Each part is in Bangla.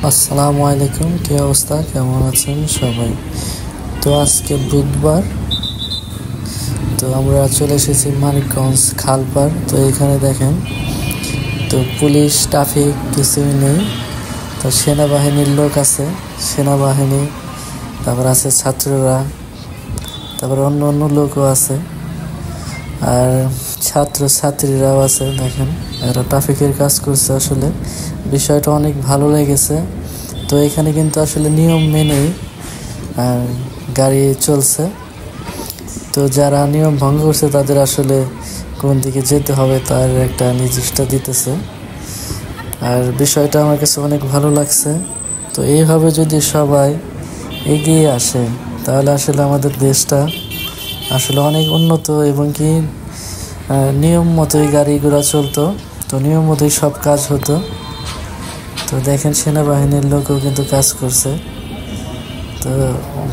আসসালামু আলাইকুম, কি অবস্থা, কেমন আছেন সবাই? তো আজকে বুধবার, তো আমরা চলে এসেছি মানিকগঞ্জ খালপাড়। তো এখানে দেখেন, তো পুলিশ ট্রাফিক কিছুই নেই। তো সেনাবাহিনীর লোক আছে, সেনাবাহিনী, তারপর আছে ছাত্ররা, তারপর অন্য অন্য লোকও আছে, আর ছাত্র ছাত্রীরাও আছে। দেখেন, এরা ট্রাফিকের কাজ করছে। আসলে বিষয়টা অনেক ভালো লেগেছে। তো এখানে কিন্তু আসলে নিয়ম মেনেই গাড়ি চলছে। তো যারা নিয়ম ভঙ্গ করছে তাদের আসলে কোন দিকে যেতে হবে তার একটা নির্দিষ্ট দিতেছে। আর বিষয়টা আমার কাছে অনেক ভালো লাগছে। তো এইভাবে যদি সবাই এগিয়ে আসে তাহলে আসলে আমাদের দেশটা আসলে অনেক উন্নত, এবং কি নিয়ম মতোই গাড়ি ঘোড়া চলতো, তো নিয়ম মতোই সব কাজ হতো। তো দেখেন, সেনাবাহিনীর লোকও কিন্তু কাজ করছে। তো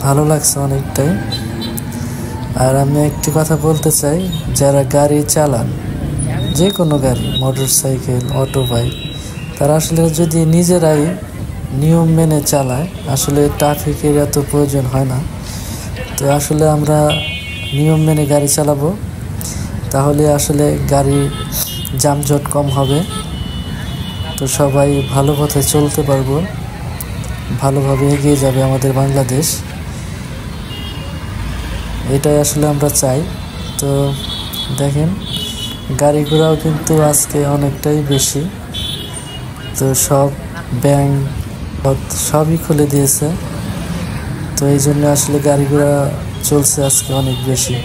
ভালো লাগছে অনেকটাই। আর আমি একটি কথা বলতে চাই, যারা গাড়ি চালান, যে কোনো গাড়ি, মোটর সাইকেল, অটো, বাইক, তারা আসলে যদি নিজেরাই নিয়ম মেনে চালায়, আসলে ট্রাফিকের এত প্রয়োজন হয় না। তো আসলে আমরা নিয়ম মেনে গাড়ি চালাবো, তাহলে আসলে গাড়ি যানজট কম হবে। তো সবাই ভালো পথে চলতে পারবো, ভালোভাবে এগিয়ে যাবে আমাদের বাংলাদেশ। এটাই আসলে আমরা চাই। তো দেখেন, গাড়ি ঘোড়াও কিন্তু আজকে অনেকটাই বেশি। তো সব ব্যাংক সবই খুলে দিয়েছে। তো এই জন্য আসলে গাড়ি ঘোড়া চলছে আজকে অনেক বেশি।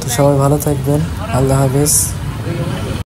তো সবাই ভালো থাকবেন, আল্লাহ হাফেজ।